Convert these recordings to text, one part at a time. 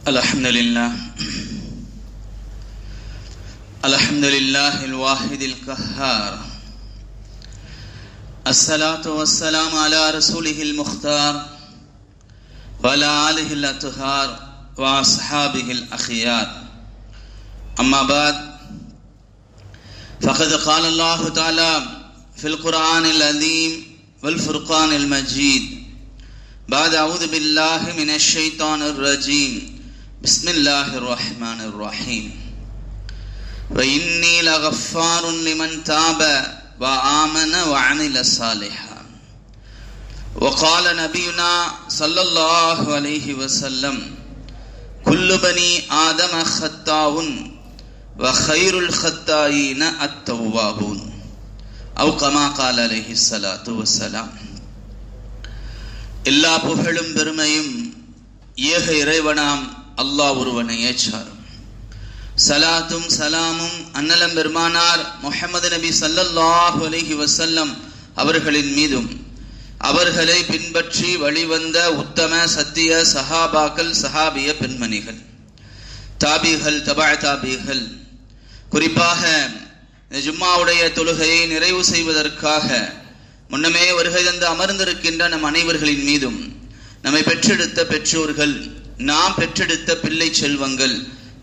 Alhamdulillah al-wahidil qahhar. As-salatu was-salamu ala rasulihil mukhtar wa ala alihi al-athhar wa ashabihi al-akhyar. Amma ba'd, faqad qala Allah ta'ala fil Qur'an al-azim wal furqan al-majid. Ba'd a'udhu billahi minash shaitanir rajim. Bismillahir rahmanir rahim. Wa inni laghaffarun liman taba wa amana wa amila salihan. Wa qala nabiyyuna sallallahu alayhi wa sallam, kullu bani adama khatta'un wa khairul khatta'ina at-tawwabun. Aw kama qala alayhi salatu wassalam. எல்லா புகழும் பெருமையும் ஏக இறைவனாம் அல்லாஹ் ஒருவனையே சாரும். சலாத்தும் சலாமும் அன்னலம் பெருமானார் முஹம்மது நபி ஸல்லல்லாஹு அலைஹி வஸல்லம் அவர்களின் மீதும், அவர்களை பின்பற்றி வழிவந்த உத்தம சத்திய சஹாபாக்கள், சஹாபிய பெண்மணிகள், தாபிகள், தபா தாபிகள், குறிப்பாக ஜும்மாவுடைய தொழுகையை நிறைவு செய்வதற்காக முன்னமே வருகை தந்து அமர்ந்திருக்கின்ற நம் அனைவர்களின் மீதும், நம்மை பெற்றெடுத்த பெற்றோர்கள், நாம் பெற்றெடுத்த பிள்ளை செல்வங்கள்,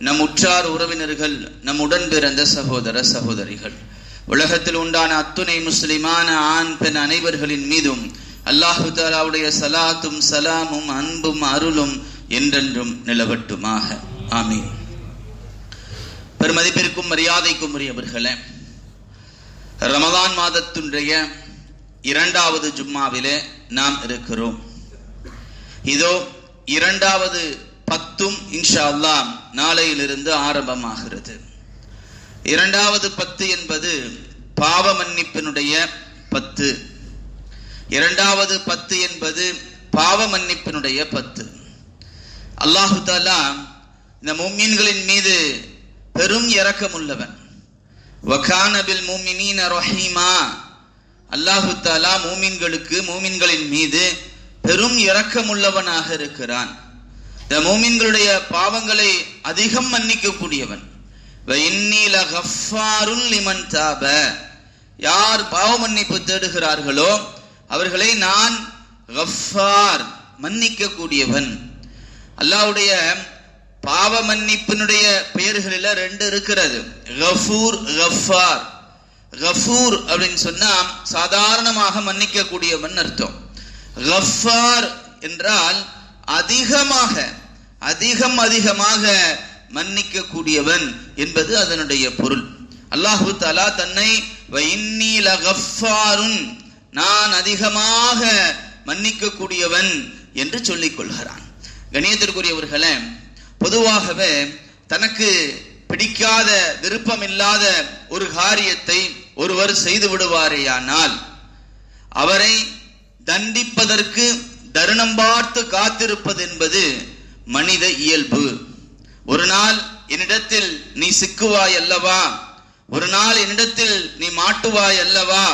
நம் உற்றார் உறவினர்கள், நம் உடன் பிறந்த சகோதர சகோதரிகள், உலகத்தில் உண்டான அத்துணை முஸ்லிமான ஆண் பெண் அனைவர்களின் மீதும் அல்லாஹு தஆலாவுடைய சலாத்தும் சலாமும் அன்பும் அருளும் என்றென்றும் நிலவட்டுமாக. ஆமீன். பெருமதிப்பிற்கும் மரியாதைக்கும் உரியவர்களே, ரமதான் மாதத்துடைய இரண்டாவது ஜும்மாவிலே நாம் இருக்கிறோம். இதோ இரண்டாவது 10 இன்ஷா அல்லாஹ் நாளையிலிருந்து ஆரம்பமாகிறது. இரண்டாவது 10 என்பது பாவ மன்னிப்பினுடைய 10. இரண்டாவது 10 என்பது பாவ மன்னிப்பினுடைய 10. அல்லாஹு தஆலா இந்த முஃமின்களின் மீது பெரும் இரக்கமுள்ளவன். வகான பில் முஃமினீன ரஹீமா. அல்லாஹு தஆலா மூமின்களுக்கு, மூமின்களின் மீது பெரும் இரக்கமுள்ளவனாக இருக்கிறான். இந்த மூமின்களுடைய பாவங்களை அதிகம் மன்னிக்க கூடியவன். வ இன்னி லகஃபாருல் லிமன் தாப. யார் பாவ மன்னிப்பு தேடுகிறார்களோ அவர்களை நான் கஃபார், மன்னிக்க கூடியவன். அல்லாஹ்வுடைய பாவ மன்னிப்பினுடைய பெயர்களில் 2 இருக்கிறது, கஃபூர், கஃபார். கஃபூர் அப்படின்னு சொன்னா சாதாரணமாக மன்னிக்க கூடியவன் அர்த்தம். கஃபார் என்றால் அதிகமாக மன்னிக்க கூடியவன் என்பது அதனுடைய பொருள். அல்லாஹு தஆலா தன்னை வ இன்னி லகஃபாருன், நான் அதிகமாக மன்னிக்க கூடியவன் என்று சொல்லிக் கொள்கிறான். கண்ணியத்திற்குரியவர்களே, பொதுவாகவே தனக்கு பிடிக்காத, விருப்பமில்லாத ஒரு காரியத்தை ஒருவர் செய்து விடுவாரேயானால் அவரை தண்டிப்பதற்கு தருணம் பார்த்து காத்திருப்பது என்பது மனித இயல்பு. ஒரு நாள் என்னிடத்தில் நீ சிக்குவாய் அல்லவா, ஒரு நாள் என்னிடத்தில் நீ மாட்டுவாய் அல்லவா,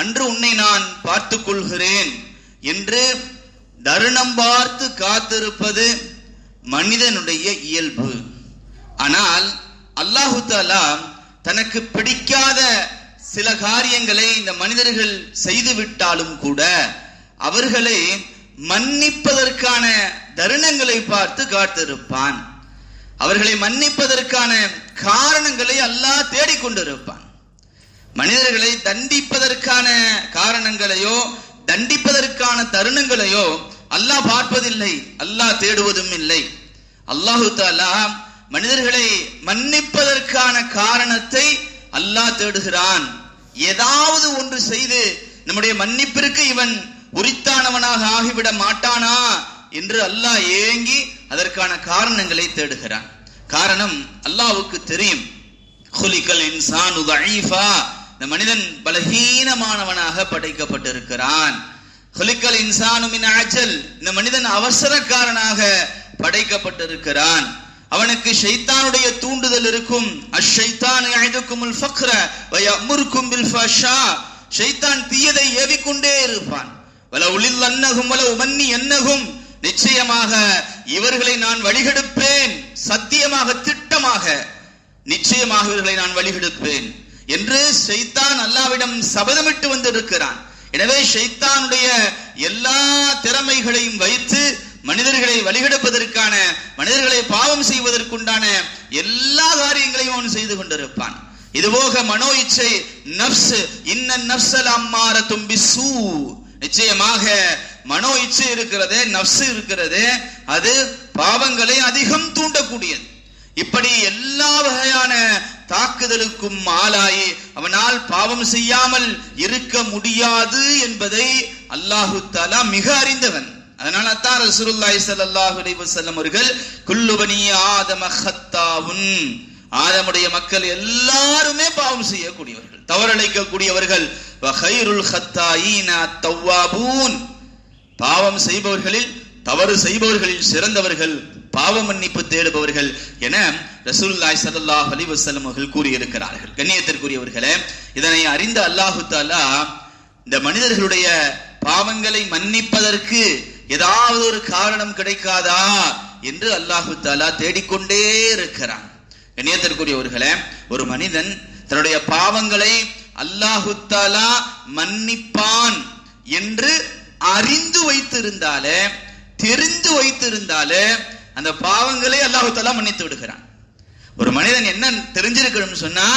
அன்று உன்னை நான் பார்த்துக் கொள்கிறேன் என்று தருணம் பார்த்து காத்திருப்பது மனிதனுடைய இயல்பு. ஆனால் அல்லாஹு தஆலா தனக்கு பிடிக்காத சில காரியங்களை இந்த மனிதர்கள் செய்துவிட்டாலும் கூட அவர்களை மன்னிப்பதற்கான தருணங்களை பார்த்து காத்திருப்பான். அவர்களை மன்னிப்பதற்கான காரணங்களை அல்லாஹ் தேடிக்கொண்டிருப்பான். மனிதர்களை தண்டிப்பதற்கான காரணங்களையோ தண்டிப்பதற்கான தருணங்களையோ அல்லாஹ் பார்ப்பதில்லை, அல்லாஹ் தேடுவதும் இல்லை. அல்லாஹு தஆலா மனிதர்களை மன்னிப்பதற்கான காரணத்தை அல்லாஹ் தேடுகிறான். ஏதாவது ஒன்று செய்து நம்முடைய மன்னிப்பிற்கு இவன் உரித்தானவனாக ஆகிவிட மாட்டானா என்று அல்லாஹ் ஏங்கி அதற்கான காரணங்களை தேடுகிறான். காரணம் அல்லாஹ்வுக்கு தெரியும். குலிகல் இன்சானு தஈஃபா, இந்த மனிதன் பலஹீனமானவனாக படைக்கப்பட்டிருக்கிறான். குலிகல் இன்சானு மின் அஜல், இந்த மனிதன் அவசரக்காரனாக படைக்கப்பட்டிருக்கிறான். அவனுக்கு ஷைத்தானுடைய தூண்டுதல் இருக்கும். அஷ்-ஷைத்தானு யஇதுகுமுல் ஃபக்ர வ யஅமுருக்கும் பில் ஃபஹ்ஷா. ஷைத்தான் தீயதை ஏவிக்கொண்டே இருப்பான். வல உலில்லன்னஹும் வல உமன்னி என்னஹும், நிச்சயமாக இவர்களை நான் வழிகெடுப்பேன், சத்தியமாக திட்டமாக நிச்சயமாக இவர்களை நான் வழிகெடுப்பேன் என்று ஷைத்தான் அல்லாஹ்விடம் சபதமிட்டு வந்திருக்கிறான். எனவே ஷைத்தானுடைய எல்லா திறமைகளையும் வைத்து மனிதர்களை வழிகெடுப்பதற்கான, மனிதர்களை பாவம் செய்வதற்குண்டான எல்லா காரியங்களையும் அவன் செய்து கொண்டிருப்பான். இதுபோக மனோ இச்சை, நப்ஸ், இன்ன நப்ஸல் அம்மாரத்தும் பிஸ்ஸூ, நிச்சயமாக மனோ இச்சை இருக்கிறது, நப்ஸ் இருக்கிறது, அது பாவங்களை அதிகம் தூண்டக்கூடியது. இப்படி எல்லா வகையான தாக்குதலுக்கும் ஆளாயி அவனால் பாவம் செய்யாமல் இருக்க முடியாது என்பதை அல்லாஹு தஆலா மிக அறிந்தவன். அதனால தான் ரசூலுல்லாஹி ஸல்லல்லாஹு அலைஹி வஸல்லம் அவர்கள் குல்லு பனி ஆதம ஹத்தாவுன், ஆதமுடைய மக்கள் எல்லாருமே பாவம் செய்யக்கூடியவர்கள், தவறளிக்கக்கூடியவர்கள். வ கைருல் ஹத்தாயீன தவ்வாபூன், பாவம் செய்பவர்களில், தவறு செய்பவர்களில் சிறந்தவர்கள் பாவ மன்னிப்பு தேடுபவர்கள் என ரசூலுல்லாஹி ஸல்லல்லாஹு அலைஹி வஸல்லம் அவர்கள் கூறியிருக்கிறார்கள். கண்ணியத்திற்குரியவர்களே, இதனை அறிந்த அல்லாஹு தஆலா இந்த மனிதர்களுடைய பாவங்களை மன்னிப்பதற்கு ஏதாவது ஒரு காரணம் கிடைக்காதா என்று அல்லாஹு தஆலா தேடிக்கொண்டே இருக்கிறான். கண்ணியத்திற்குரியவர்களே, ஒரு மனிதன் தன்னுடைய பாவங்களை அல்லாஹு தஆலா மன்னிப்பான் என்று அறிந்து வைத்திருந்தாலே, தெரிந்து வைத்திருந்தாலே அந்த பாவங்களை அல்லாஹு தஆலா மன்னித்து விடுகிறான். ஒரு மனிதன் என்ன தெரிஞ்சிருக்கணும்னு சொன்னா,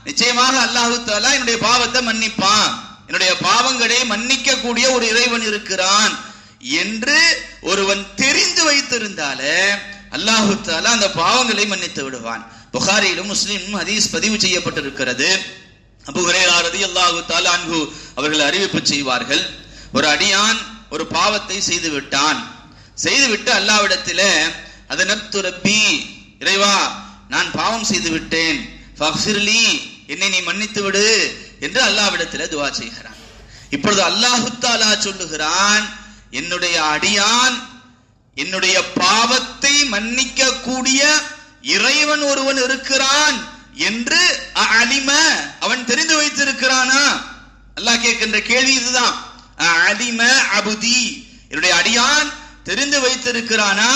நிச்சயமாக அல்லாஹு தஆலா என்னுடைய பாவத்தை மன்னிப்பான், என்னுடைய பாவங்களை மன்னிக்க கூடிய ஒரு இறைவன் இருக்கிறான் என்று ஒருவன் தெரிந்து வைத்திருந்தாலே அல்லாஹு தஆலா அந்த பாவங்களை மன்னித்து விடுவான். புகாரியிலும் முஸ்லிமும் ஹதீஸ் பதிவு செய்யப்பட்டிருக்கிறது. அபூ ஹுரைரா ரலியல்லாஹு தஆலா அன்ஹு அவர்கள் அறிவிப்பு செய்வார்கள், ஒரு அடியான் ஒரு பாவத்தை செய்து விட்டான், செய்துவிட்டு அல்லாஹ்விடத்திலே அதனப்து ரப்பி, இறைவா நான் பாவம் செய்து விட்டேன், ஃபக்ஃபிர்லி, என்னை நீ மன்னித்து விடு என்று அல்லாஹ்விடத்திலே துஆ செய்கிறான். இப்பொழுது அல்லாஹ் தஆலா சொல்லுகிறான், என்னுடைய அடியான் என்னுடைய பாவத்தை மன்னிக்க கூடிய இறைவன் ஒருவன் இருக்கிறான் என்று அலிம, அவன் தெரிந்து வைத்திருக்கிறானா? அல்லாஹ் கேட்கின்ற கேள்வி இதுதான். அலிம அபுதி, என்னுடைய அடியான் தெரிந்து வைத்திருக்கிறானா?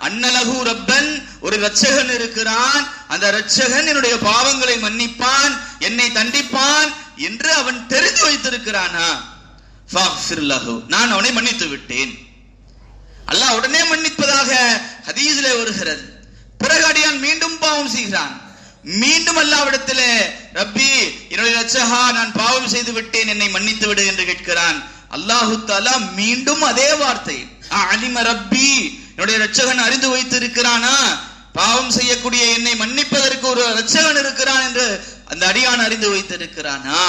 அன்னலகு ரப்பன், ஒரு இரட்சகன் இருக்கிறான், அந்த இரட்சகன் என்னுடைய பாவங்களை மன்னிப்பான், என்னை தண்டிப்பான் என்று அவன் தெரிந்து வைத்திருக்கிறானா? ஃபக்ஃபிர் லஹு, நான் அவனை மன்னித்து விட்டேன். அல்லாஹ் உடனே மன்னிப்பதாக ஹதீஸிலே வருகிறது. பிறகு அடியான் மீண்டும் பாவம் செய்கிறான், மீண்டும் அல்லாஹ்விடத்திலே ரப்பி என்னுடைய இரட்சகா நான் பாவம் செய்து விட்டேன், என்னை மன்னித்து விடு என்று கேட்கிறான். அல்லாஹு தஆலா மீண்டும் அதே வார்த்தை, அலிம ரப்பி, என்னுடைய இரட்சகன் அறிந்து வைத்திருக்கிறானா? பாவம் செய்யக்கூடிய என்னை மன்னிப்பதற்கு ஒரு இரட்சகன் இருக்கிறான் என்று அந்த அடியான் அறிந்து வைத்திருக்கிறானா?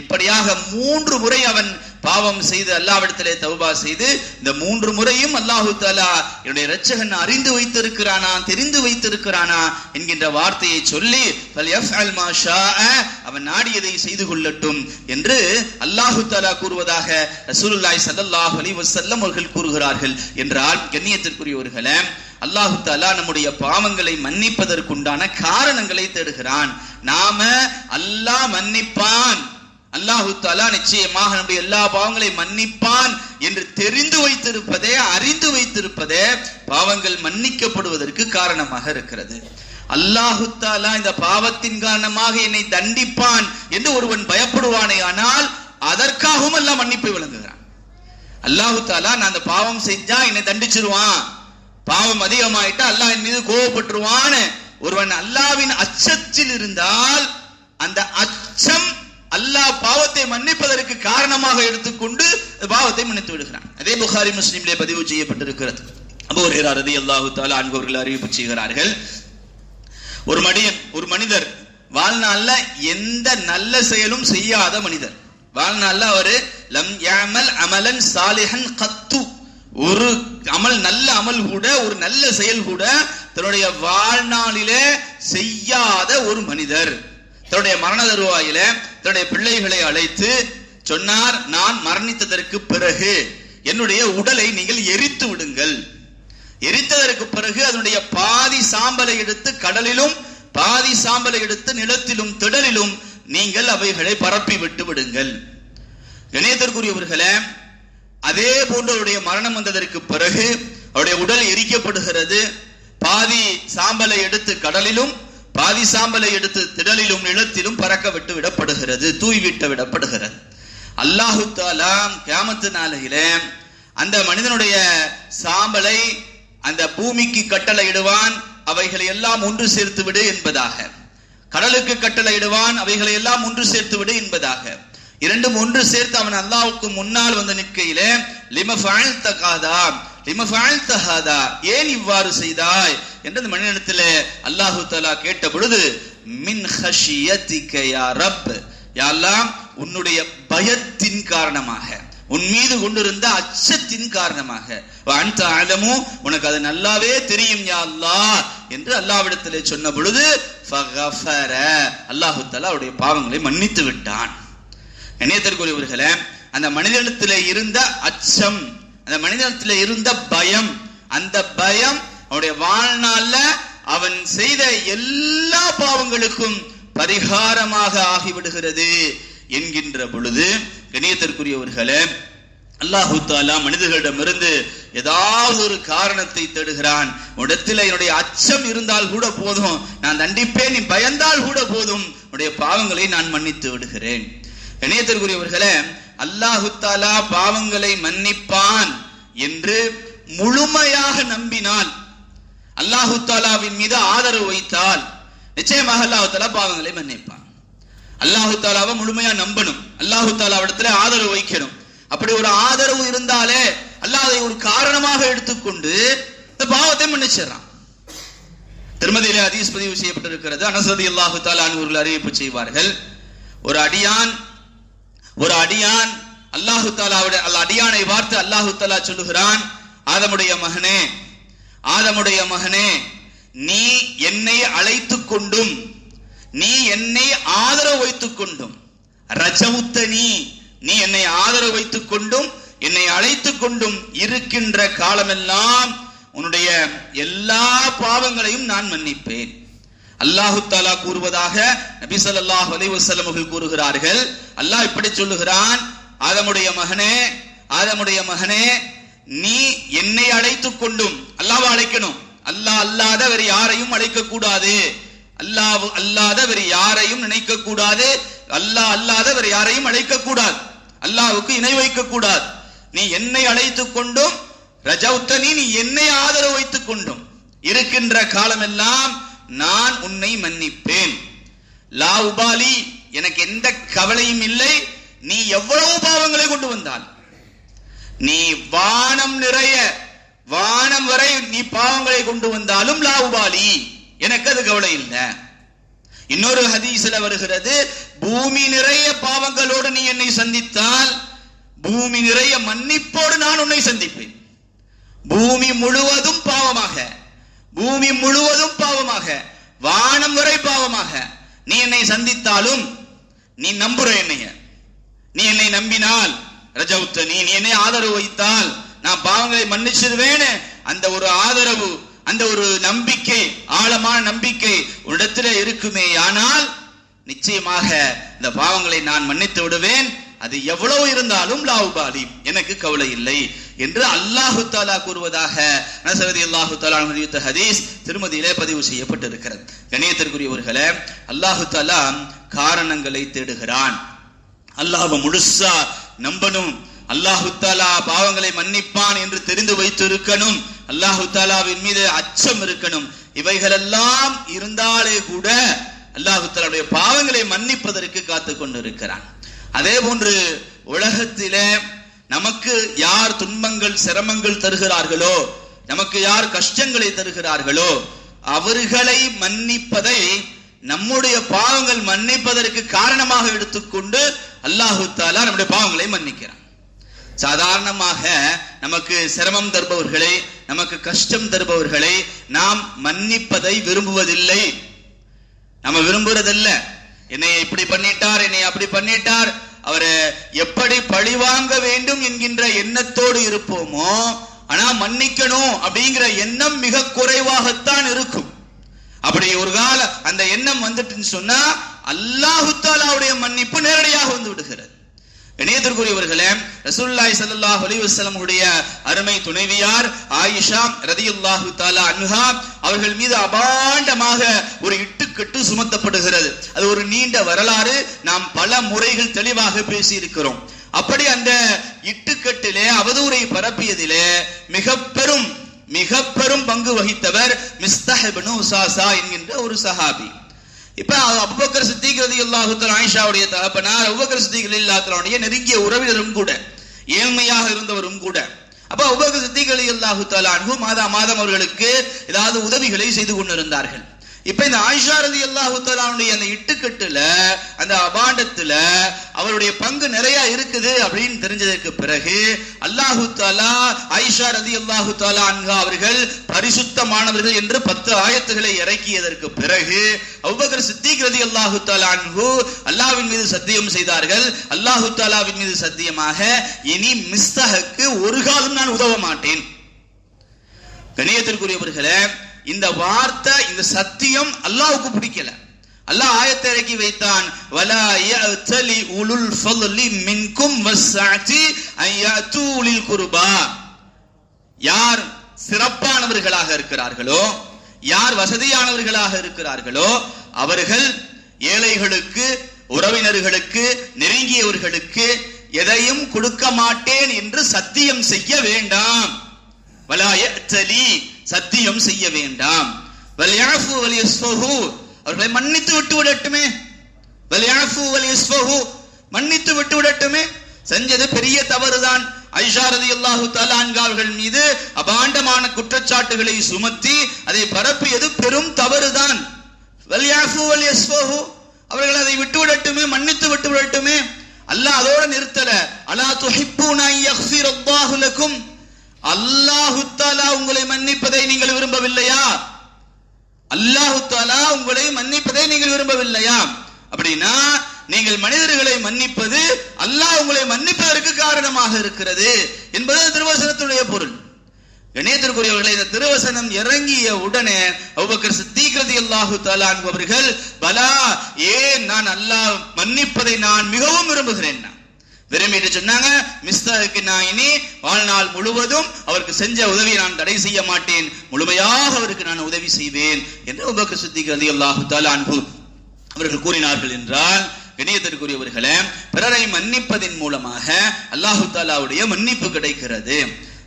இப்படியாக 3 முறை அவன் பாவம் செய்து அல்லாஹ்விடத்திலே தௌபா செய்து, இந்த 3 முறையும் அல்லாஹு தஆலா என்னுடைய இரட்சகன் அறிந்து வைத்திருக்கிறானா, தெரிந்து வைத்திருக்கிறானா என்கின்ற வார்த்தையை சொல்லி ஃபல்யஃஅல் மா ஷாஅ, அவன் நாடியதை செய்து கொள்ளட்டும் என்று அல்லாஹு தஆலா கூறுவதாக ரசூலுல்லாஹி ஸல்லல்லாஹு அலைஹி வஸல்லம் அவர்கள் கூறுகிறார்கள். என்றால் கண்ணியத்திற்குரியவர்களே, அல்லாஹு தஆலா நம்முடைய பாவங்களை மன்னிப்பதற்குண்டான காரணங்களை தேடுகிறான். நாம அல்லாஹ் மன்னிப்பான், அல்லாஹு தஆலா நிச்சயமாக நம்முடைய எல்லா பாவங்களையும் மன்னிப்பான் என்று தெரிந்து வைத்திருப்பதே, அறிந்து வைத்திருப்பதே பாவங்கள் மன்னிக்கப்படுவதற்கு காரணமாக இருக்கிறது. அல்லாஹு தஆலா இந்த பாவத்தின் காரணமாக என்னை தண்டிப்பான் என்று ஒருவன் பயப்படுவானே, ஆனால் அதற்காகவும் அல்லாஹ் மன்னிப்பை வழங்குகிறான். அல்லாஹு தஆலா நான் அந்த பாவம் செஞ்சா என்னை தண்டிச்சிருவான், பாவம் அதிகமாயிட்டா அல்லாஹ் என் மீது கோபப்பட்டுருவான், ஒருவன் அல்லாஹ்வின் அச்சத்தில் இருந்தால் அந்த அச்சம் அல்லாஹ் பாவத்தை மன்னிப்பதற்கு காரணமாக எடுத்துக்கொண்டு பாவத்தை மன்னித்து விடுகிறான். அதே புகாரி முஸ்லிமிலே பதிவு செய்யப்பட்டிருக்கிறது. அபூ ஹுரைரா ரலியல்லாஹு தஆலா அன்ஹு அவர்கள் அறிவிப்பு செய்கிறார்கள், ஒரு மனிதர் வாழ்நாள்ல எந்த நல்ல செயலும் செய்யாத மனிதர், வாழ்நாள்ல அவரு லம் யஅமல் அமலன் சாலிஹன் கத்து, ஒரு அமல், நல்ல அமல் கூட, ஒரு நல்ல செயல் கூட தன்னுடைய வாழ்நாளிலே செய்யாத ஒரு மனிதர் தன்னுடைய மரண தருவாயில தன்னுடைய பிள்ளைகளை அழைத்து சொன்னார், நான் மரணித்ததற்கு பிறகு என்னுடைய உடலை நீங்கள் எரித்து விடுங்கள், எரித்ததற்கு பிறகு அதனுடைய பாதி சாம்பலை எடுத்து கடலிலும் பாதி சாம்பலை எடுத்து நிலத்திலும் திடலிலும் நீங்கள் அவைகளை பரப்பி விட்டு விடுங்கள். கணேசத்திற்குரியவர்களே, அதே போன்றவருடைய மரணம் வந்ததற்கு பிறகு அவருடைய உடல் எரிக்கப்படுகிறது. பாதி சாம்பலை எடுத்து கடலிலும் பாதி சாம்பலை எடுத்து திடலிலும் நிலத்திலும் பறக்க விட்டு விடப்படுகிறது, தூய்விட்டு விடப்படுகிறது. அல்லாஹு தஆலா கியாமத்து நாளையிலே அந்த மனிதனுடைய சாம்பலை அந்த பூமிக்கு கட்டளையிடுவான், அவைகளை எல்லாம் ஒன்று சேர்த்து விடு என்பதாக. கடலுக்கு கட்டளையிடுவான், அவைகளை எல்லாம் ஒன்று சேர்த்து விடு என்பதாக. இரண்டும் ஒன்று சேர்த்து அவன் அல்லாஹ்வுக்கு முன்னால் வந்து நிற்கையிலே லிம ஃபஅல்த காதா லிம ஃபஅல்த ஹாதா, ஏன் இவ்வாறு செய்தாய் என்று அந்த மனிதனிடத்திலே அல்லாஹு தஆலா கேட்ட பொழுது மின் ஹஷியதிக யா ரப், யா அல்லாஹ் உன்னுடைய பயத்தின் காரணமாக, உன் மீது கொண்டிருந்த அச்சத்தின் காரணமாக, அன்த அலமு உனக்கு அது நல்லாவே தெரியும் யா அல்லாஹ் என்று அல்லாஹ்விடத்திலே சொன்ன பொழுது ஃபகஃபர, அல்லாஹு தஆலா அவருடைய பாவங்களை மன்னித்து விட்டான். இணையத்திற்குரியவர்களே, அந்த மனிதனிடத்திலே இருந்த அச்சம், அந்த மனிதனிடத்திலே இருந்த பயம், அந்த பயம் அவனுடைய வாழ்நாள்ல அவன் செய்த எல்லா பாவங்களுக்கும் பரிகாரமாக ஆகிவிடுகிறது என்கின்ற பொழுது, கண்ணியத்திற்குரியவர்களே, அல்லாஹு தஆலா மனிதர்களிடமிருந்து ஏதாவது ஒரு காரணத்தை தேடுகிறான். உன்னிடத்தில் என்னுடைய அச்சம் இருந்தால் கூட போதும், நான் தண்டிப்பேன், நீ பயந்தால் கூட போதும், உன்னுடைய பாவங்களை நான் மன்னித்து விடுகிறேன். கண்ணியத்திற்குரியவர்களே, அல்லாஹு தஆலா பாவங்களை மன்னிப்பான் என்று முழுமையாக நம்பினால், அல்லாஹு தஆலாவின் மீது ஆதரவு வைத்தால் நிச்சயமாக அல்லாஹு தஆலா பாவங்களை மன்னிப்பான். அல்லாஹு தஆலாவை முழுமையா நம்பணும், அல்லாஹு தஆலாவிடத்துல ஆதரவு வைக்கணும். அப்படி ஒரு ஆதரவு இருந்தாலே அல்லாஹ் அதை ஒரு காரணமாக எடுத்துக்கொண்டு இந்த பாவத்தை மன்னிச்சிடறான். திருமதியிலே ஹதீஸ் பதிவு செய்யப்பட்டிருக்கிறது. அனஸ் ரலியல்லாஹு தஆலா அன்ஹு அறிவிப்பு செய்வார்கள், ஒரு அடியான் அல்லாஹு தஆலாவுடைய அடியானை பார்த்து அல்லாஹு தஆலா சொல்லுகிறான், ஆதமுடைய மகனே, நீ என்னை அழைத்துக் கொண்டும் நீ என்னை ஆதரவு வைத்துக் கொண்டும், ரஜவுத்தனி, நீ என்னை ஆதரவு வைத்துக் கொண்டும் என்னை அழைத்துக் கொண்டும் இருக்கின்ற காலமெல்லாம் உன்னுடைய எல்லா பாவங்களையும் நான் மன்னிப்பேன். அல்லாஹு தஆலா கூறுவதாக நபி ஸல்லல்லாஹு அலைஹி வஸல்லம் அவர்கள் கூறுகிறார்கள், அல்லாஹ் இப்படி சொல்லுகிறான், ஆதமுடைய மகனே, நீ என்னை அழைத்துக் கொண்டும், அல்லாஹ்வை அழைக்கணும், அல்லாஹ் அல்லாத வேறு யாரையும் அழைக்க கூடாது, அல்லாஹ் அல்லாத வேறு யாரையும் நினைக்க கூடாது, அல்லாஹ் அல்லாத வேறு யாரையும் அழைக்க கூடாது, அல்லாஹ்வுக்கு இணை வைக்க கூடாது. நீ என்னை அழைத்துக் கொண்டும் ரஜவுத்தனி, நீ என்னை ஆதரவு வைத்துக் கொண்டும் இருக்கின்ற காலமெல்லாம் நான் உன்னை மன்னிப்பேன். லா உபாலி, எனக்கு எந்த கவலையும் இல்லை, நீ எவ்வளவு பாவங்களை கொண்டு வந்தால், நீ வானம் வரை நீ பாவங்களை கொண்டு வந்தாலும் லா உபாலி, எனக்கு அது கவலை இல்லை. இன்னொரு ஹதீஸ்ல வருகிறது, பூமி நிறைய பாவங்களோடு நீ என்னை சந்தித்தால் பூமி நிறைய மன்னிப்போடு நான் உன்னை சந்திப்பேன். பூமி முழுவதும் பாவமாக வானம் வரை பாவமாக நீ என்னை சந்தித்தாலும், நீ நம்புற நீ என்னை நம்பினால் ரஜவுத்தனி, நீ என்னை ஆதரவு வைத்தால் நான் பாவங்களை மன்னிச்சிருவேன். அந்த ஒரு ஆதரவு, அந்த ஒரு நம்பிக்கை, ஆழமான நம்பிக்கை உன்னிடத்தில் இருக்குமே, ஆனால் நிச்சயமாக இந்த பாவங்களை நான் மன்னித்து விடுவேன், அது எவ்வளவு இருந்தாலும் லா உபாலி, எனக்கு கவலை இல்லை என்று அல்லாஹு தஆலா கூறுவதாக அனஸ் ரலியல்லாஹு தஆலா அறிவித்த ஹதீஸ் திருமதியிலே பதிவு செய்யப்பட்டிருக்கிறது. கண்ணியத்திற்குரியவர்களே, அல்லாஹு தஆலா காரணங்களை தேடுகிறான். அல்லாஹ்வை முழுசா நம்பணும், அல்லாஹு தஆலா பாவங்களை மன்னிப்பான் என்று தெரிந்து வைத்து இருக்கணும், அல்லாஹு தஆலாவின் மீது அச்சம் இருக்கணும். இவைகளெல்லாம் இருந்தாலே கூட அல்லாஹு தஆலாவுடைய பாவங்களை மன்னிப்பதற்கு காத்துக் கொண்டிருக்கிறான். அதே போன்று உலகத்திலே நமக்கு யார் துன்பங்கள் சிரமங்கள் தருகிறார்களோ, நமக்கு யார் கஷ்டங்களை தருகிறார்களோ, அவர்களை மன்னிப்பதை நம்முடைய பாவங்கள் மன்னிப்பதற்கு காரணமாக எடுத்துக்கொண்டு அல்லாஹு தஆலா நம்முடைய பாவங்களை மன்னிக்கிறான். சாதாரணமாக நமக்கு சிரமம் தருபவர்களை, நமக்கு கஷ்டம் தருபவர்களை நாம் மன்னிப்பதை விரும்புவதில்லை, நம்ம விரும்புறதில்ல. என்னை இப்படி பண்ணிட்டார், என்னை அப்படி பண்ணிட்டார், அவரை எப்படி பழிவாங்க வேண்டும் என்கின்ற எண்ணத்தோடு இருப்போமோ, ஆனா மன்னிக்கணும் அப்படிங்கிற எண்ணம் மிக குறைவாகத்தான் இருக்கும். அப்படி ஒரு கால அந்த எண்ணம் வந்துட்டுன்னு சொன்னா அல்லாஹு தஆலாவுடைய மன்னிப்பு நேரடியாக வந்து விடுகிறது. கண்ணியத்திற்குரியவர்களே, ரசூலுல்லாஹி ஸல்லல்லாஹு அலைஹி வஸல்லம் உடைய அருமை துணைவியார் ஆயிஷா ரலியல்லாஹு தஆலா அன்ஹா அவர்கள் மீது அபாண்டமாக ஒரு இட்டுக்கட்டு சுமத்தப்படுகிறது. அது ஒரு நீண்ட வரலாறு, நாம் பல முறைகள் தெளிவாக பேசி இருக்கிறோம். அப்படி அந்த இட்டுக்கட்டிலே அவதூறை பரப்பியதிலே மிக பெரும் பங்கு வகித்தவர் மிஸ்தஹ் இப்னு உஸாஸா என்கின்ற ஒரு சஹாபி. இப்ப அபூபக்கர் சித்திக் ரலியல்லாஹு தஆலா ஆயிஷாவுடைய தகப்பனார், அபூபக்கர் சித்திக் ரலியல்லாஹு தஆலாவுடைய நெருங்கிய உறவினரும் கூட, ஏழ்மையாக இருந்தவரும் கூட. அப்ப அபூபக்கர் சித்திக் ரலியல்லாஹு தஆலா அன்ஹு மாதம் அவர்களுக்கு ஏதாவது உதவிகளை செய்து கொண்டிருந்தார்கள். இப்ப இந்த ஆயிஷா ரலியல்லாஹு தஆலாவுடைய அந்த இட்டுக்கட்டுல, அந்த அபாண்டத்துல அவருடைய பங்கு நிறைய இருக்குது அப்படின்னு தெரிஞ்சதற்கு பிறகு அல்லாஹு தஆலா ஆயிஷா ரலியல்லாஹு தஆலா அன்ஹா அவர்கள் பரிசுத்தமானவர்கள் என்று 10 ஆயத்துகளை இறக்கியதற்கு பிறகு அபூபக்கர் சித்திக் ரலியல்லாஹு தஆலா அன்ஹு அல்லாஹ்வின் மீது சத்தியம் செய்தார்கள். அல்லாஹு தஆலாவின் மீது சத்தியமாக, இனி மிஸ்தஹுக்கு ஒரு காலம் நான் உதவ மாட்டேன். கண்ணியத்திற்குரியவர்களே, இந்த வார்த்தை, இந்த சத்தியம் அல்லாஹ்வுக்கு பிடிக்கல. அல்லாஹ் ஆயத்தை இறக்கி வைத்தான், வலா யஅதலி உலுல் ஃபضலி மின்கும் வஸ்ஸஅதி அய்யது லில் குர்பா. யார் சிறப்பானவர்களாக இருக்கிறார்களோ, யார் வசதியானவர்களாக இருக்கிறார்களோ, அவர்கள் ஏழைகளுக்கு, உறவினர்களுக்கு, நெருங்கியவர்களுக்கு எதையும் கொடுக்க மாட்டேன் என்று சத்தியம் செய்ய வேண்டாம். வலா யஅதலி, சத்தியம் செய்ய வேண்டாம். வல்யஃபு வல்யஸ்ஃபஹு, அவர்களை மன்னித்து விட்டு விடட்டுமே. வல்யஃபு வல்யஸ்ஃபஹு, மன்னித்து விட்டு விடட்டுமே. செஞ்சது பெரிய தவறுதான். ஆயிஷா ரலியல்லாஹு தஆலா அன்ஹா அவர்கள் மீது அபாண்டமான குற்றச்சாட்டுகளை சுமத்தி அதை பரப்பியது பெரும் தவறுதான். வல்யஃபு வல்யஸ்ஃபஹு, அவர்கள் அதை விட்டு விடட்டுமே, மன்னித்து விட்டு விடட்டுமே. அல்லாஹ் அதோட நிறுத்தல. அலா துஹிப்பூன யக்ஃபிரல்லாஹு லக்கும், அல்லாஹு தஆலா உங்களை மன்னிப்பதை நீங்கள் விரும்பவில்லையா? அல்லாஹு தஆலா உங்களை மன்னிப்பதை நீங்கள் விரும்பவில்லையா? அப்படின்னா நீங்கள் மனிதர்களை மன்னிப்பது அல்லாஹ் உங்களை மன்னிப்பதற்கு காரணமாக இருக்கிறது என்பது திருவசனத்துடைய பொருள். கண்ணியத்திற்குரியவர்களே, இந்த திருவசனம் இறங்கிய உடனே அபூபக்கர் சித்தீக் ரலியல்லாஹு தஆலா அன்ஹு அவர்கள், பலா, ஏன் நான் அல்லாஹ் மன்னிப்பதை நான் மிகவும் விரும்புகிறேன். விரும்பிட்டு சொன்னாங்க, மிஸ்தஹுக்கு நான் இனி வாழ்நாள் முழுவதும் அவருக்கு செஞ்ச உதவியை நான் தடை செய்ய மாட்டேன், முழுமையாக அவருக்கு நான் உதவி செய்வேன் என்று அபூபக்கர் சித்திக் ரலியல்லாஹு தஆலா அன்ஹு அவர்கள் கூறினார்கள். என்றால் கண்ணியத்திற்குரியவர்களே, பிறரை மன்னிப்பதின் மூலமாக அல்லாஹு தஆலாவுடைய மன்னிப்பு கிடைக்கிறது.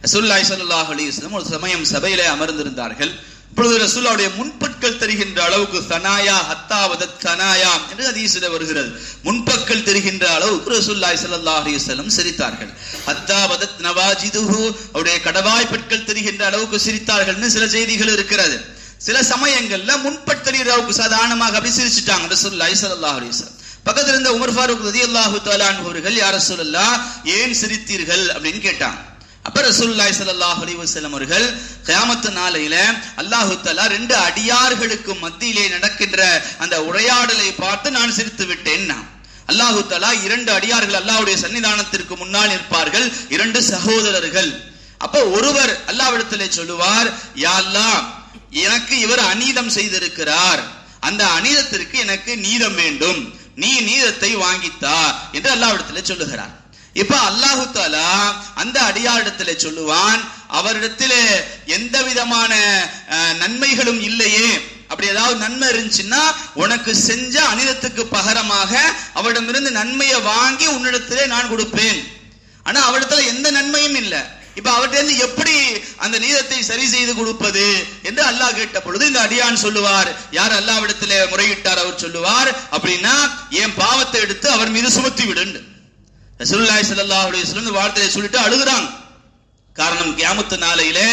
ரசூலுல்லாஹி ஸல்லல்லாஹு அலைஹி வஸல்லம் ஒரு சமயம் சபையிலே அமர்ந்திருந்தார்கள். இப்பொழுது ரசூலுல்லாஹுடைய முன்பற்கள் தெரிகின்ற அளவுக்கு சனாயா ஹத்தாவதத் சனாயா என்று ஹதீஸிலே வருகிறது. முன்பற்கள் தெரிகின்ற அளவுக்கு ரசூலுல்லாஹி ஸல்லல்லாஹு அலைஹி வஸல்லம் சிரித்தார்கள். ஹத்தாவதத் நவாஜிதுஹு, அவருடைய கடவாய் பற்கள் தெரிகின்ற அளவுக்கு சிரித்தார்கள்னு சில செய்திகள் இருக்கிறது. சில சமயங்கள்ல முன்பற்கள் தெரிகிற அளவுக்கு சாதாரணமாக அப்படி சிரிச்சிட்டாங்க ரசூலுல்லாஹி ஸல்லல்லாஹு அலைஹி வஸல்லம். பக்கத்துல இருந்த உமர் ஃபாரூக் ரலியல்லாஹு தஆலா அன்ஹு அவர்கள், யா ரசூலல்லாஹ், ஏன் சிரித்தீர்கள் அப்படின்னு கேட்டாங்க. அப்ப ரசூலுல்லாஹி ஸல்லல்லாஹு அலைஹி வஸல்லம் அவர்கள், கியாமத் நாளையில அல்லாஹ் தஆலா 2 அடியார்களுக்கு மத்தியிலே நடக்கின்ற அந்த உரையாடலை பார்த்து நான் சிரித்து விட்டேன். அல்லாஹ் தஆலா 2 அடியார்கள் அல்லாஹ்வுடைய சன்னிதானத்திற்கு முன்னால் நிற்பார்கள், 2 சகோதரர்கள். அப்ப ஒருவர் அல்லாஹ்விடத்திலே சொல்லுவார், யா அல்லாஹ், எனக்கு இவர் அநீதம் செய்திருக்கிறார், அந்த அநீதத்திற்கு எனக்கு நீதம் வேண்டும், நீ நீதத்தை வாங்கித்தா என்று அல்லாஹ்விடத்திலே சொல்லுகிறார். இப்ப அல்லாஹு தஆலா அந்த அடியாரிடத்திலே சொல்லுவான், அவரிடத்திலே எந்த விதமான நன்மைகளும் இல்லையே, அப்படி ஏதாவது நன்மை இருந்துச்சுன்னா உனக்கு செஞ்ச அநீதத்துக்கு பகரமாக அவரிடமிருந்து நன்மையை வாங்கி உன்னிடத்திலே நான் கொடுப்பேன். ஆனா அவரிடத்துல எந்த நன்மையும் இல்லை. இப்ப அவர்கிட்ட எப்படி அந்த நீதத்தை சரி செய்து கொடுப்பது என்று அல்லாஹ் கேட்ட பொழுது இந்த அடியான் சொல்லுவார், யார் அல்லாஹ்விடத்திலே முறையிட்டார் அவர் சொல்லுவார், அப்படின்னா என் பாவத்தை எடுத்து அவர் மீது சுமத்தி விடு. ரசூலுல்லாஹி ஸல்லல்லாஹு அலைஹி வஸல்லம் இந்த வார்த்தையை சொல்லிட்டு அழுகுறாங்க. காரணம், கியாமத் நாளையிலே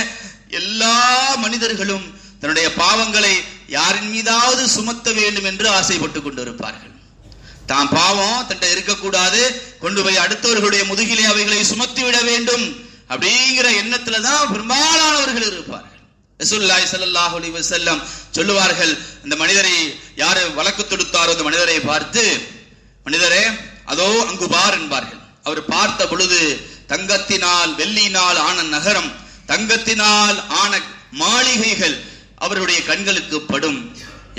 எல்லா மனிதர்களும் தன்னுடைய பாவங்களை யாரின் மீதாவது சுமத்த வேண்டும் என்று ஆசைப்பட்டு கொண்டிருப்பார்கள். தான் பாவம் தன்னை இருக்கக்கூடாது, கொண்டு போய் அடுத்தவர்களுடைய முதுகிலே அவைகளை சுமத்தி விட வேண்டும் அப்படிங்கிற எண்ணத்துல தான் பெரும்பாலானவர்கள் இருப்பார்கள். ரசூலுல்லாஹி ஸல்லல்லாஹு அலைஹி வஸல்லம் சொல்லுவார்கள், இந்த மனிதரை யாரு வழக்கு தொடுத்தாரோ அந்த மனிதரை பார்த்து, மனிதரே அதோ அங்கு பார் என்பார்கள். அவர் பார்த்த பொழுது தங்கத்தினால் வெள்ளியினால் ஆன நகரம், தங்கத்தினால் ஆன மாளிகைகள் அவருடைய கண்களுக்கு படும்.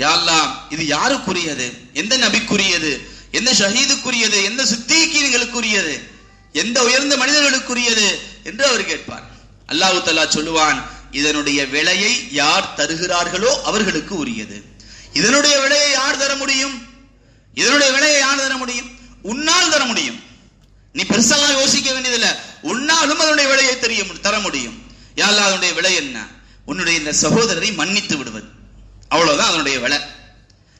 யா அல்லாஹ், இது யாருக்குரியது? எந்த நபிக்குரியது? எந்த ஷஹீதுக்குரியது? எந்த சித்தீக்கீன்களுக்குரியது எந்த உயர்ந்த மனிதர்களுக்குரியது என்று அவர் கேட்பார். அல்லாஹ் தஆலா சொல்லுவான், இதனுடைய விலையை யார் தருகிறார்களோ அவர்களுக்கு உரியது. இதனுடைய விலையை யார் தர முடியும்? இதனுடைய விலையை யார் தர முடியும்? உன்னால் தர முடியும். நீ பெருசெல்லாம் யோசிக்க வேண்டியதில்லை. உன்னாலும் அதனுடைய விலையை தர முடியும். யா அல்லாஹ், அதனுடைய விலை என்ன? உன்னுடைய இந்த சகோதரரை மன்னித்து விடுவது, அவ்வளவுதான் அதனுடைய விலை.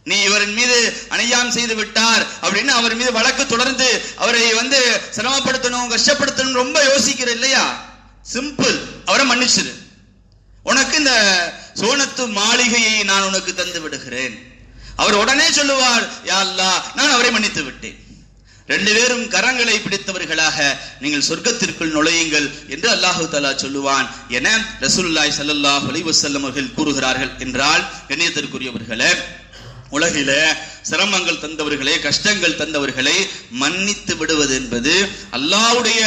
நீ இவரின் மீது அநியாயம் செய்து விட்டார் அப்படின்னு அவர் மீது வழக்கு தொடர்ந்து அவரை சிரமப்படுத்தணும், கஷ்டப்படுத்தணும் ரொம்ப யோசிக்கிற இல்லையா? சிம்பிள், அவரை மன்னிச்சிரு. உனக்கு இந்த சோனத்து மாளிகையை நான் உனக்கு தந்து விடுகிறேன். அவர் உடனே சொல்லுவார், யா அல்லாஹ், நான் அவரை மன்னித்து விட்டேன். ரெண்டு பேரும் கரங்களை பிடித்தவர்களாக நீங்கள் சொர்க்கத்திற்குள் நுழையுங்கள் என்று அல்லாஹு தஆலா சொல்லுவான் என ரசூலுல்லாஹி ஸல்லல்லாஹு அலைஹி வஸல்லம் அவர்கள் கூறுகிறார்கள். என்றால் கண்ணியத்திற்குரியவர்களே, உலகில சிரமங்கள் தந்தவர்களே, கஷ்டங்கள் தந்தவர்களை மன்னித்து விடுவது என்பது அல்லாஹ்வுடைய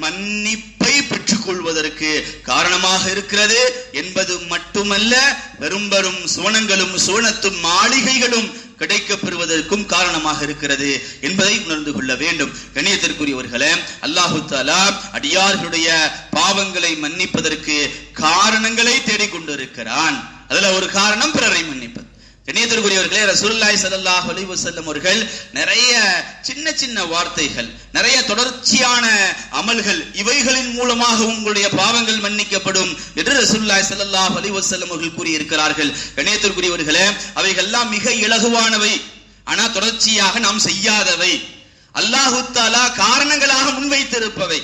மன்னிப்பை பெற்றுக் கொள்வதற்கு காரணமாக இருக்கிறது என்பது மட்டுமல்ல, பெரும் சுவனங்களும் சுவனத்து மாளிகைகளும் கிடைக்கப் பெறுவதற்கும் காரணமாக இருக்கிறது என்பதை உணர்ந்து கொள்ள வேண்டும். கண்ணியத்திற்குரியவர்களே, அல்லாஹு தஆலா அடியார்களுடைய பாவங்களை மன்னிப்பதற்கு காரணங்களை தேடிக்கொண்டிருக்கிறான். அதுல ஒரு காரணம் பிறரை மன்னிப்பது. கண்ணியத்திற்குரியவர்களே, ரசூலுல்லாஹி ஸல்லல்லாஹு அலைஹி வஸல்லம் அவர்கள் நிறைய சின்ன சின்ன வார்த்தைகள், நிறைய தொடர்ச்சியான அமல்கள், இவைகளின் மூலமாக உங்களுடைய பாவங்கள் மன்னிக்கப்படும் என்று ரசூலுல்லாஹி ஸல்லல்லாஹு அலைஹி வஸல்லம் அவர்கள் கூறியிருக்கிறார்கள். கண்ணியத்திற்குரியவர்களே, அவைகள் எல்லாம் மிக இலகுவானவை, ஆனா தொடர்ச்சியாக நாம் செய்யாதவை, அல்லாஹு தஆலா காரணங்களாக முன்வைத்திருப்பவை.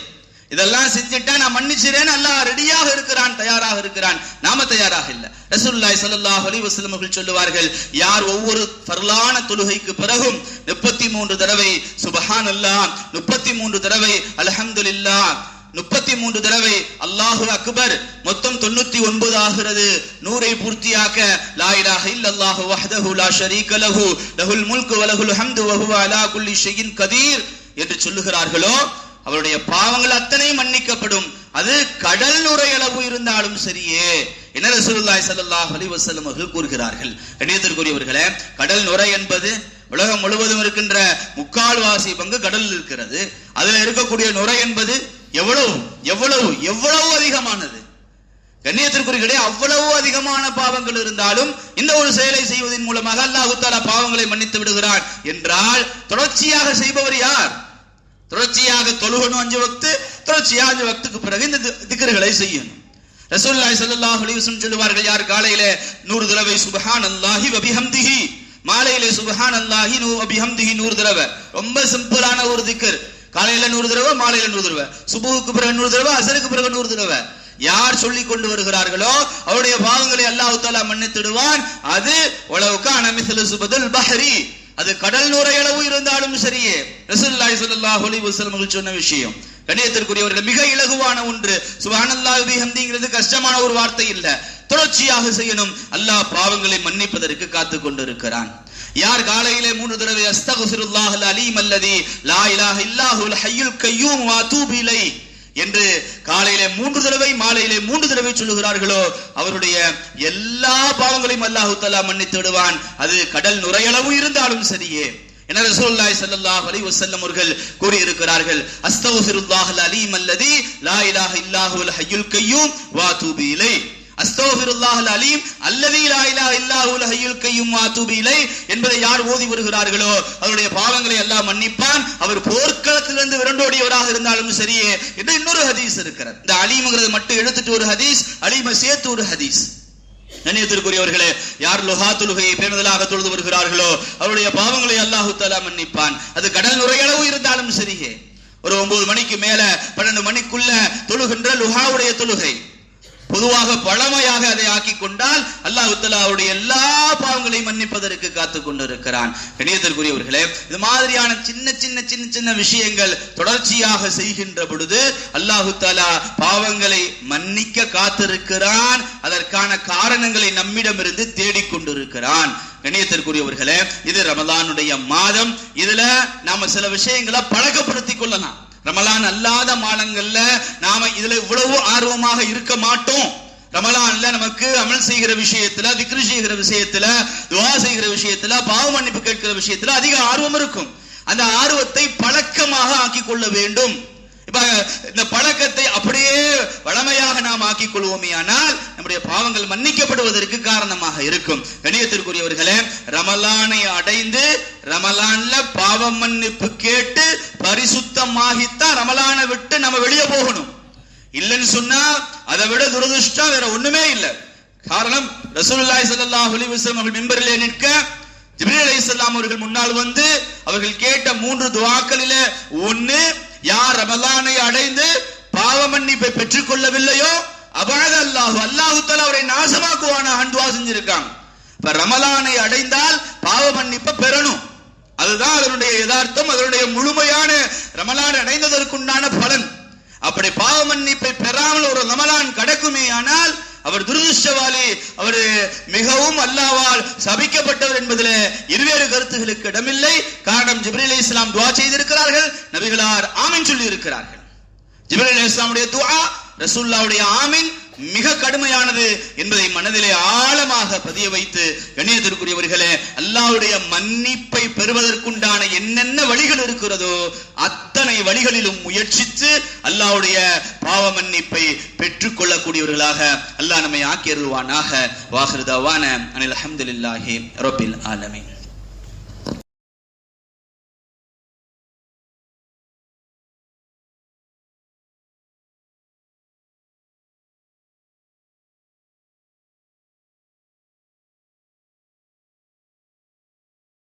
இதெல்லாம் செஞ்சுட்டா நான் மன்னிச்சிரேன்னு அல்லாஹ் ரெடியாக இருக்கிறான், தயாராக இருக்கிறான். நாம தயாராக இல்ல. ரசூலுல்லாஹி ஸல்லல்லாஹு அலைஹி வஸல்லம் அவர்கள் சொல்லுவார்கள், யார் ஒவ்வொரு ஃபர்லான தொழுகைக்கு பிறகும் 33 தடவை சுப்ஹானல்லாஹ், 33 தடவை அல்ஹம்துலில்லாஹ், 33 தடவை அல்லாஹு அக்பர், மொத்தம் 99 ஆகிறது. 100ஐ பூர்த்தியாக்க லா இலாஹ இல்லல்லாஹு வஹ்தஹு லா ஷரீக லஹு லஹுல் முல்கு வ லஹுல் ஹம்து வ ஹுவ அலா குல்லி ஷைஇன் கதீர் என்று சொல்லுகிறார்களோ அவருடைய பாவங்கள் அத்தனை மன்னிக்கப்படும். அது கடல் நுரையளவு இருந்தாலும் சரியே என ரசூலுல்லாஹி ஸல்லல்லாஹு அலைஹி வஸல்லம் அவர்கள் கூறுகிறார்கள். கண்ணியத்திற்குரியவர்களே, கடல் நுரை என்பது உலகம் முழுவதும் இருக்கின்ற 3/4 பங்கு கடலில் இருக்கிறது. அதுல இருக்கக்கூடிய நுரை என்பது எவ்வளவு எவ்வளவு எவ்வளவு அதிகமானது. கண்ணியத்திற்குரியவர்களே, அவ்வளவு அதிகமான பாவங்கள் இருந்தாலும் இந்த ஒரு செயலை செய்வதன் மூலமாக அல்லாஹ் தஆலா பாவங்களை மன்னித்து விடுகிறான் என்றால், தொடர்ச்சியாக செய்பவர் யார்? தொடர்ச்சியாக தொழுகணும் 5 வக்து, தொடர்ச்சியாக 5 வக்துக்கு பிறகு இந்த திக்ருகளை செய்யணும். ரசூலுல்லாஹி ஸல்லல்லாஹு அலைஹி வஸல்லம் சொல்லுவார்கள், யார் காலையிலே 100 தடவை சுப்ஹானல்லாஹி வ பிஹம்திஹி, மாலையிலே சுப்ஹானல்லாஹி வ பிஹம்திஹி 100 தடவை. ரொம்ப சிம்பிளான ஒரு திக்ர். காலையில 100 தடவை, மாலையில 100 தடவை, சுபுஹுக்கு பிறகு 100 தடவை, அஸருக்கு பிறகு 100 தடவை. யார் சொல்லிக் கொண்டு வருகிறார்களோ அவருடைய பாவங்களை அல்லாஹ் தஆலா மன்னித்திடுவான். அது வலவுகா நமிஸ்லு சுபதுல் பஹரி, அது கடல் நுரையளவு இருந்தாலும் சரியே. ரசூலுல்லாஹி ஸல்லல்லாஹு அலைஹி வஸல்லம் அவர்கள் சொன்ன விஷயம். கண்ணியத்திற்குரியவர்கள், மிக இலகுவான ஒன்று. சுப்ஹானல்லாஹி பிஹம்திங்கிறது கஷ்டமான ஒரு வார்த்தை இல்ல, தொடர்ச்சியாக செய்யணும். அல்லாஹ் பாவங்களை மன்னிப்பதற்கு காத்துக் கொண்டிருக்கிறான். யார் காலையிலே 3 தடவை அஸ்தக்ஃபிருல்லாஹல் அலீம் அல்லதி லா இலாஹ இல்லாஹுல் ஹய்யுல் கய்யூம் வ அதூபு இலைஹி என்று காலையிலே 3 தடவை, மாலையிலே 3 தடவை சொல்லுகிறார்களோ அவருடைய எல்லா பாவங்களையும் அல்லாஹ் தஆலா மன்னித்து விடுவான். அது கடல் நுரையளவு இருந்தாலும் சரியே என ரசூலுல்லாஹி ஸல்லல்லாஹு அலைஹி வஸல்லம் அவர்கள் கூறி இருக்கிறார்கள். அஸ்தக்ஃபிருல்லாஹல் அலீம் அல்லதி லா இலாஹ இல்லாஹுல் ஹய்யுல் கய்யூம் வ அதூபு இலைஹி, அஸ்தக்ஃபிருல்லாஹல் அலீம் அல்லதி லா இலாஹ இல்லாஹுல் ஹய்யுல் கய்யூம் வ அதூபு இலைஹி என்பதை யார் ஓதி வருகிறார்களோ அவருடைய பாவங்களை அல்லாஹ் மன்னிப்பான். அவர் போர்க்களத்திலிருந்து விரண்டோடியவராக இருந்தாலும் சரியே என்று இன்னொரு ஹதீஸ் இருக்கிறது. இந்த அலீம்ங்கிறது மட்டும் எடுத்துட்டு ஒரு ஹதீஸ், அலீமை சேர்த்து ஒரு ஹதீஸ். கண்ணியத்திற்குரியவர்களே, யார் லுஹா தொழுகையை பேணுதலாக தொழுது வருகிறார்களோ அவருடைய பாவங்களை அல்லாஹ் தஆலா மன்னிப்பான். அது கடல் நுரையளவு இருந்தாலும் சரியே. ஒரு 9 மணிக்கு மேல 12 மணிக்குள்ள தொழுகின்ற லுஹாவுடைய தொழுகை பொதுவாக பழமையாக அதை ஆக்கி கொண்டால் அல்லாஹ் தஆலா அவருடைய எல்லா பாவங்களையும் மன்னிப்பதற்கு காத்துக் கொண்டிருக்கிறான். கண்ணியத்திற்குரியவர்களே, இது மாதிரியான சின்ன சின்ன சின்ன சின்ன விஷயங்கள் தொடர்ச்சியாக செய்கின்ற பொழுது அல்லாஹ் தஆலா பாவங்களை மன்னிக்க காத்திருக்கிறான். அதற்கான காரணங்களை நம்மிடமிருந்து தேடிக்கொண்டிருக்கிறான். கண்ணியத்திற்குரியவர்களே, இது ரமலானுடைய மாதம். இதுல நாம சில விஷயங்களை பழக்கப்படுத்திக் கொள்ளலாம். ரமலான் அல்லாத மாதங்கள்ல நாம இதுல இவ்வளவு ஆர்வமாக இருக்க மாட்டோம். ரமலான்ல நமக்கு அமல் செய்கிற விஷயத்துல, திக்ரு செய்கிற விஷயத்துல, துஆ செய்கிற விஷயத்துல, பாவ மன்னிப்பு கேட்கிற விஷயத்துல அதிக ஆர்வம் இருக்கும். அந்த ஆர்வத்தை பழக்கமாக ஆக்கிக் கொள்ள வேண்டும். இப்ப இந்த பழக்கத்தை அப்படியே வளமையாக நாம் ஆக்கிக் கொள்வோமே ஆனால் நம்முடைய பாவங்கள் மன்னிக்கப்படுவதற்கு காரணமாக இருக்கும். கண்ணியத்திற்குரியவர்களே, ரமலானை அடைந்து ரமலான்ல பாவ மன்னிப்பு கேட்டு பரிசுத்தமாகித்தான் ரமலானை விட்டு நம்ம வெளியே போகணும். இல்லைன்னு சொன்னா அதை விட துரதிருஷ்டம் வேற ஒண்ணுமே இல்லை. காரணம், ரசூலுல்லாஹி ஸல்லல்லாஹு அலைஹி வஸல்லம் அவர்கள் மிம்பரிலே நிற்க ஜிப்ரீல் அலைஹிஸ்ஸலாம் அவர்கள் முன்னால் வந்து அவர்கள் கேட்ட 3 துஆக்களிலே ஒன்னு, யார் ரமலானை அடைந்து பாவ மன்னிப்பை பெற்றுக் கொள்ளவில்லையோ அபஅத அல்லாஹு தஆலா அவரை நாசமாக்குவானாக துஆ செஞ்சிருக்காங்க. இப்ப ரமலானை அடைந்தால் பாவ மன்னிப்பை பெறணும். அதுதான் அதனுடைய யதார்த்தம், அதனுடைய முழுமையான ரமலான் அடைந்ததற்குண்டான பலன். அப்படி பாவ மன்னிப்பை பெறாமல் ஒரு ரமலான் கடக்குமே ஆனால் அவர் துரதிருஷ்டவாளி, அவர் மிகவும் அல்லாஹ்வால் சபிக்கப்பட்டவர் என்பதில் இருவேறு கருத்துகளுக்கு இடமில்லை. காரணம், ஜிப்ரீல் அலைஹிஸ்ஸலாம் துஆ செய்திருக்கிறார்கள், நபிகளார் ஆமீன் சொல்லி இருக்கிறார்கள். ஜிப்ரீல் அலைஹிஸ்ஸலாமுடைய துஆ, ரசூலுல்லாஹ்வுடைய ஆமீன் மிக கடுமையானது என்பதை மனதிலே ஆழமாக பதிய வைத்து, கண்ணியத்திற்குரியவர்களே, அல்லாஹ்வுடைய மன்னிப்பை பெறுவதற்குண்டான என்னென்ன வழிகள் இருக்கிறதோ அத்தனை வழிகளிலும் முயற்சித்து அல்லாஹ்வுடைய பாவ மன்னிப்பை பெற்றுக் கொள்ளக்கூடியவர்களாக அல்லாஹ் நம்மை ஆக்கி அருள்வானாக. வாஹிரு தஅவானா அனில் ஹம்துலில்லாஹி ரப்பில் ஆலமீன்.